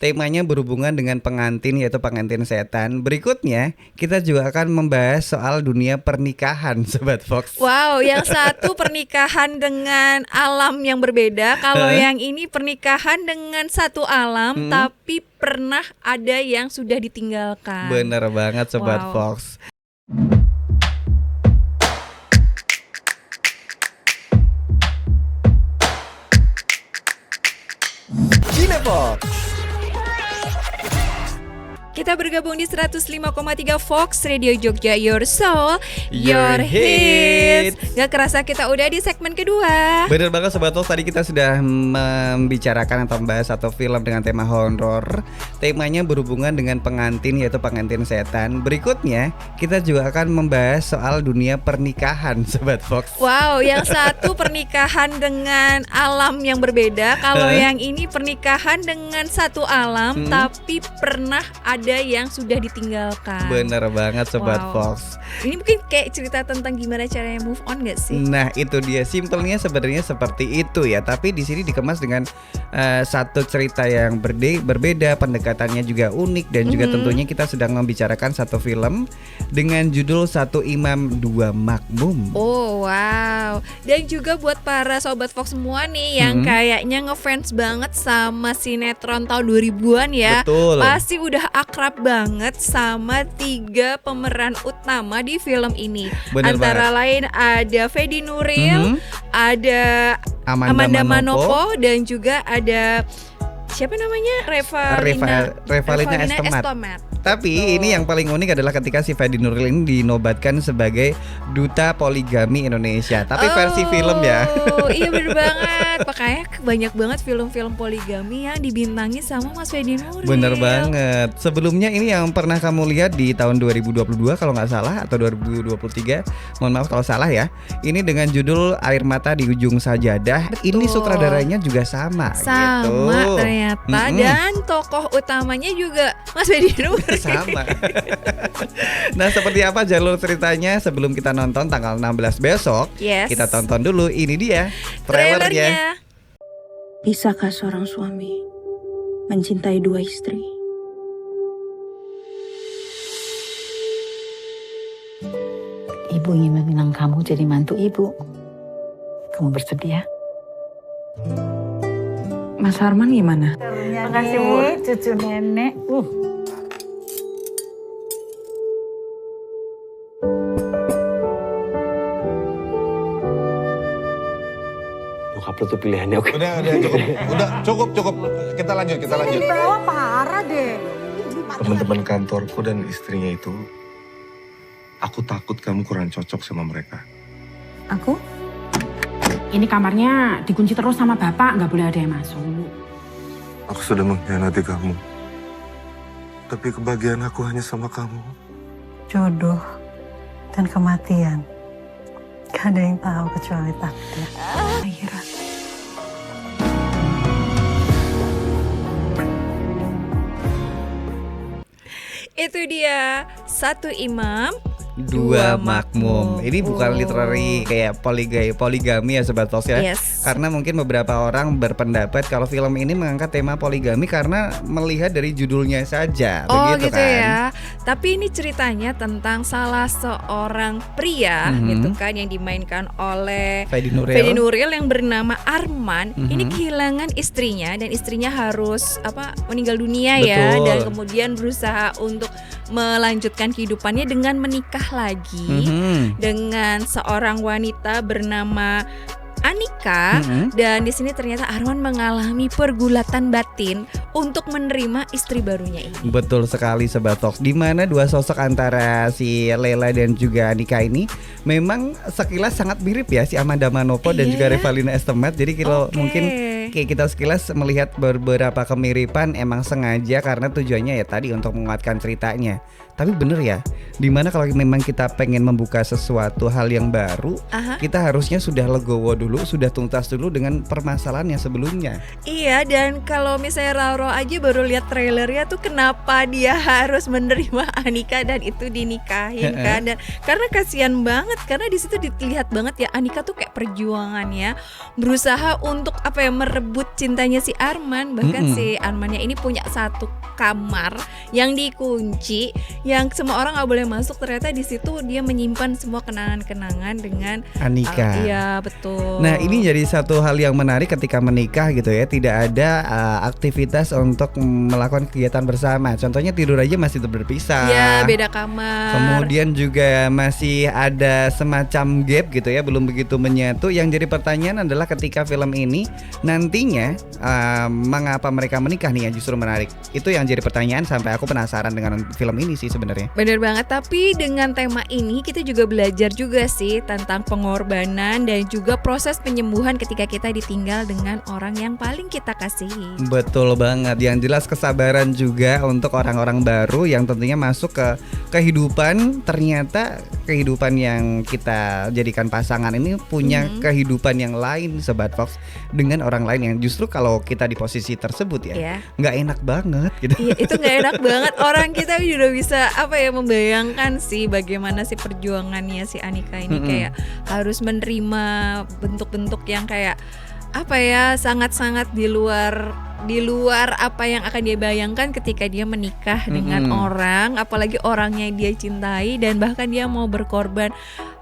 Temanya berhubungan dengan pengantin, yaitu pengantin setan. Berikutnya kita juga akan membahas soal dunia pernikahan, Sobat Fox. Wow, yang satu pernikahan dengan alam yang berbeda. Kalau yang ini pernikahan dengan satu alam, tapi pernah ada yang sudah ditinggalkan. Bener banget, Sobat Fox. Cinefox. Kita bergabung di 105,3 Fox Radio Jogja, Your Soul, Your Hits. Gak kerasa kita udah di segmen kedua. Bener banget Sobat Fox, tadi kita sudah membicarakan atau membahas satu film dengan tema horor. Temanya berhubungan dengan pengantin, yaitu pengantin setan. Berikutnya kita juga akan membahas soal dunia pernikahan, Sobat Fox. Wow, yang satu pernikahan dengan alam yang berbeda. Kalau yang ini pernikahan dengan satu alam, tapi pernah ada yang sudah ditinggalkan. Bener banget Sobat Fox. Ini mungkin kayak cerita tentang gimana caranya move on gak sih? Nah itu dia, simpelnya sebenarnya seperti itu ya. Tapi di sini dikemas dengan satu cerita yang berbeda, pendekatannya juga unik. Dan juga tentunya kita sedang membicarakan satu film dengan judul Satu Imam Dua Makmum. Oh wow. Dan juga buat para Sobat Fox semua nih yang kayaknya ngefans banget sama sinetron tahun 2000-an ya. Betul. Pasti udah akrab banget sama 3 pemeran utama di film ini. Bener Antara banget. lain ada Fedi Nuril, ada Amanda Manopo, dan juga ada siapa namanya? Revalina Estemat. Tapi ini yang paling unik adalah ketika si Fedi Nuril ini dinobatkan sebagai Duta Poligami Indonesia. Tapi versi film ya. Oh iya bener banget. Makanya banyak banget film-film poligami yang dibintangi sama Mas Fedi Nuril. Bener banget. Sebelumnya ini yang pernah kamu lihat di tahun 2022 kalau nggak salah, atau 2023. Mohon maaf kalau salah ya. Ini dengan judul Air Mata di Ujung Sajadah. Betul. Ini sutradaranya juga sama gitu. Ternyata. Dan tokoh utamanya juga Mas Fedi Nuril. Sama. Nah seperti apa jalur ceritanya sebelum kita nonton tanggal 16 besok? Yes. Kita tonton dulu, ini dia trailernya. Bisakah seorang suami mencintai 2 istri? Ibu ingin meminang kamu jadi mantu ibu. Kamu bersedia? Mas Harman gimana? Makasih Bu, cucu nenek. Nyokap lu tuh pilihannya oke. Udah cukup. Kita lanjut. Bawah parah deh. Teman-teman kantorku dan istrinya itu, aku takut kamu kurang cocok sama mereka. Aku? Ini kamarnya dikunci terus sama bapak, nggak boleh ada yang masuk. Aku sudah mengkhianati kamu. Tapi kebahagiaan aku hanya sama kamu. Jodoh dan kematian. Gak ada yang tahu kecuali takdir. Akhirat. Itu dia Satu Imam Dua Makmum. Ini bukan literary kayak poligami ya Sobat Fox ya. Yes. Karena mungkin beberapa orang berpendapat kalau film ini mengangkat tema poligami karena melihat dari judulnya saja. Oh begitu gitu kan? ya. Tapi ini ceritanya tentang salah seorang pria gitu kan, yang dimainkan oleh Fedi Nuril yang bernama Arman. Ini kehilangan istrinya, dan istrinya harus meninggal dunia ya. Betul. Dan kemudian berusaha untuk melanjutkan kehidupannya dengan menikah lagi dengan seorang wanita bernama Anika. Dan di sini ternyata Arman mengalami pergulatan batin untuk menerima istri barunya ini. Betul sekali Sobat Fox. Di mana dua sosok antara si Lela dan juga Anika ini memang sekilas sangat mirip ya, si Amanda Manopo dan juga Revalina Estemat. Jadi kalau mungkin kayak kita sekilas melihat beberapa kemiripan emang sengaja karena tujuannya ya tadi untuk menguatkan ceritanya. Tapi bener ya, dimana kalau memang kita pengen membuka sesuatu hal yang baru, kita harusnya sudah legowo dulu, sudah tuntas dulu dengan permasalahan yang sebelumnya. Iya, dan kalau misalnya Raro aja baru lihat trailernya tuh, kenapa dia harus menerima Anika dan itu dinikahin kan? Dan karena kasihan banget, karena di situ dilihat banget ya Anika tuh kayak perjuangannya berusaha untuk merebut cintanya si Arman. Bahkan si Armannya ini punya satu kamar yang dikunci, yang semua orang nggak boleh masuk. Ternyata di situ dia menyimpan semua kenangan-kenangan dengan Anika. Iya betul. Nah ini jadi satu hal yang menarik ketika menikah gitu ya. Tidak ada aktivitas untuk melakukan kegiatan bersama. Contohnya tidur aja masih berpisah. Ya beda kamar. Kemudian juga masih ada semacam gap gitu ya, belum begitu menyatu. Yang jadi pertanyaan adalah ketika film ini nantinya mengapa mereka menikah nih yang justru menarik. Itu yang jadi pertanyaan sampai aku penasaran dengan film ini sih sebenarnya. Bener banget, tapi dengan tema ini kita juga belajar juga sih tentang pengorbanan dan juga proses penyembuhan ketika kita ditinggal dengan orang yang paling kita kasihi. Betul banget, yang jelas kesabaran juga untuk orang-orang baru yang tentunya masuk ke kehidupan. Ternyata kehidupan yang kita jadikan pasangan ini punya kehidupan yang lain Sobat Fox, dengan orang lain yang justru kalau kita di posisi tersebut ya nggak enak banget gitu. Iya, itu nggak enak banget. Orang kita udah bisa membayangkan sih bagaimana sih perjuangannya si Anika ini kayak harus menerima bentuk-bentuk yang kayak sangat-sangat di luar apa yang akan dia bayangkan ketika dia menikah dengan orang, apalagi orangnya dia cintai, dan bahkan dia mau berkorban,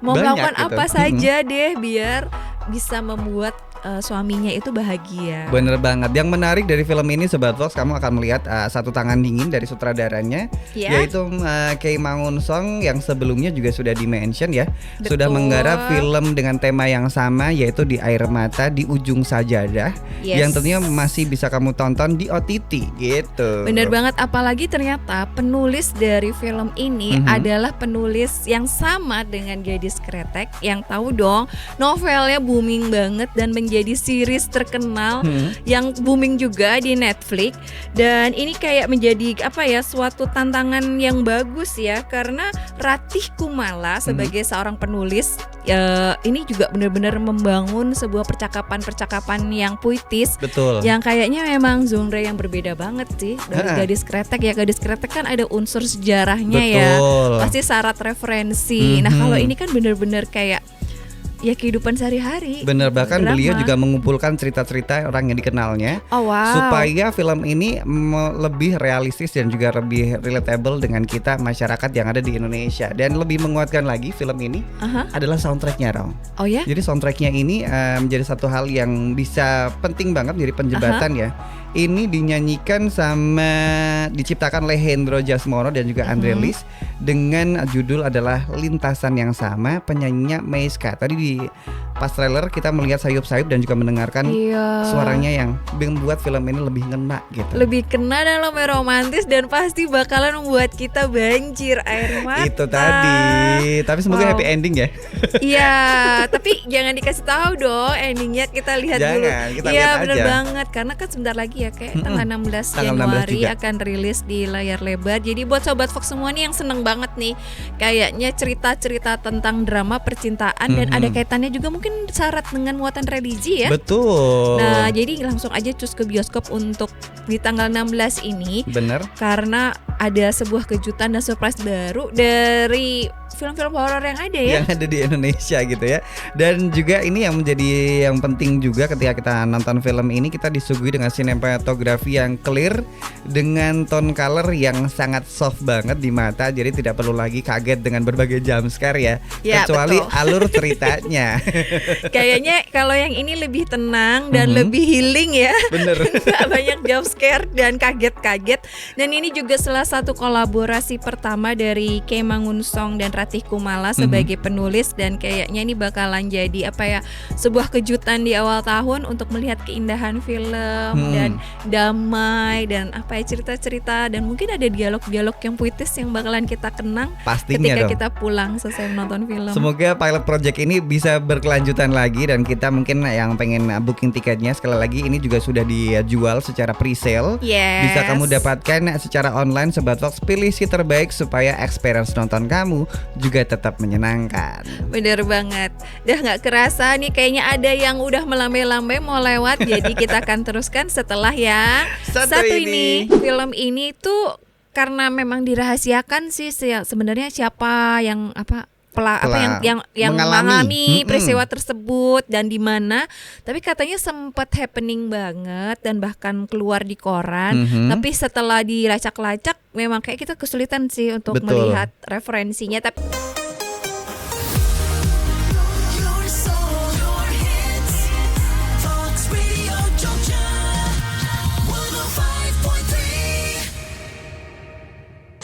mau melakukan gitu. Apa saja deh biar bisa membuat suaminya itu bahagia. Bener banget. Yang menarik dari film ini Sobat Fox, kamu akan melihat satu tangan dingin dari sutradaranya, yaitu Kei Mangun Song yang sebelumnya juga sudah di-mention ya. Betul. Sudah menggarap film dengan tema yang sama, yaitu Di Air Mata di Ujung Sajadah, yang tentunya masih bisa kamu tonton di OTT gitu. Bener banget, apalagi ternyata penulis dari film ini adalah penulis yang sama dengan Gadis Kretek, yang tahu dong novelnya booming banget dan menjadi series terkenal yang booming juga di Netflix. Dan ini kayak menjadi suatu tantangan yang bagus ya, karena Ratih Kumala sebagai seorang penulis ini juga benar-benar membangun sebuah percakapan yang puitis. Betul. Yang kayaknya memang genre yang berbeda banget sih dari Gadis Kretek ya. Gadis Kretek kan ada unsur sejarahnya. Betul. Ya, pasti syarat referensi. Nah kalau ini kan benar-benar kayak kehidupan sehari-hari. Bener, bahkan beliau juga mengumpulkan cerita-cerita orang yang dikenalnya, supaya film ini lebih realistis dan juga lebih relatable dengan kita masyarakat yang ada di Indonesia. Dan lebih menguatkan lagi film ini adalah soundtracknya, Rong. Oh ya? Jadi soundtracknya ini menjadi satu hal yang bisa penting banget menjadi penjembatan ya. Ini dinyanyikan diciptakan oleh Hendro Jasmoro dan juga Andre Lis, dengan judul adalah Lintasan Yang Sama, penyanyinya Meiska. Tadi pas trailer kita melihat sayup-sayup dan juga mendengarkan suaranya yang membuat film ini lebih ngena gitu. Lebih kena dan lebih romantis, dan pasti bakalan membuat kita banjir air mata. Itu tadi. Tapi semoga happy ending ya. Iya, tapi jangan dikasih tahu dong endingnya, kita lihat dulu. Kita lihat bener aja. banget, karena kan sebentar lagi ya, kayak tanggal 16 Januari akan rilis di layar lebar. Jadi buat Sobat Fox semua nih yang seneng banget nih, kayaknya cerita-cerita tentang drama percintaan dan ada kaitannya juga mungkin syarat dengan muatan religi ya. Betul. Nah jadi langsung aja cus ke bioskop untuk di tanggal 16 ini. Bener. Karena ada sebuah kejutan dan surprise baru dari film-film horor yang ada ya, yang ada di Indonesia gitu ya. Dan juga ini yang menjadi yang penting juga ketika kita nonton film ini, kita disuguhi dengan sinematografi yang clear dengan tone color yang sangat soft banget di mata. Jadi tidak perlu lagi kaget dengan berbagai jump scare ya, kecuali betul. Alur ceritanya. Kayaknya kalau yang ini lebih tenang dan lebih healing ya. Bener. Gak banyak jump scare dan kaget-kaget. Dan ini juga salah satu kolaborasi pertama dari Kei Mangun Song dan Ratih Kumala sebagai penulis, dan kayaknya ini bakalan jadi sebuah kejutan di awal tahun untuk melihat keindahan film dan damai dan cerita-cerita, dan mungkin ada dialog-dialog yang puitis yang bakalan kita kenang pastinya ketika dong. Kita pulang selesai menonton film. Semoga pilot project ini bisa berkelanjutan lagi, dan kita mungkin yang pengen booking tiketnya sekali lagi ini juga sudah dijual secara pre-sale. Bisa kamu dapatkan secara online. Sobat Fox, pilih si terbaik supaya experience nonton kamu juga tetap menyenangkan. Bener banget. Udah gak kerasa nih, kayaknya ada yang udah melambai-lambai mau lewat. Jadi kita akan teruskan setelah yang satu ini. Film ini tuh karena memang dirahasiakan sih sebenarnya siapa yang yang mengalami peristiwa tersebut dan di mana, tapi katanya sempat happening banget dan bahkan keluar di koran. Tapi setelah dilacak-lacak memang kayak kita kesulitan sih untuk melihat referensinya. Tapi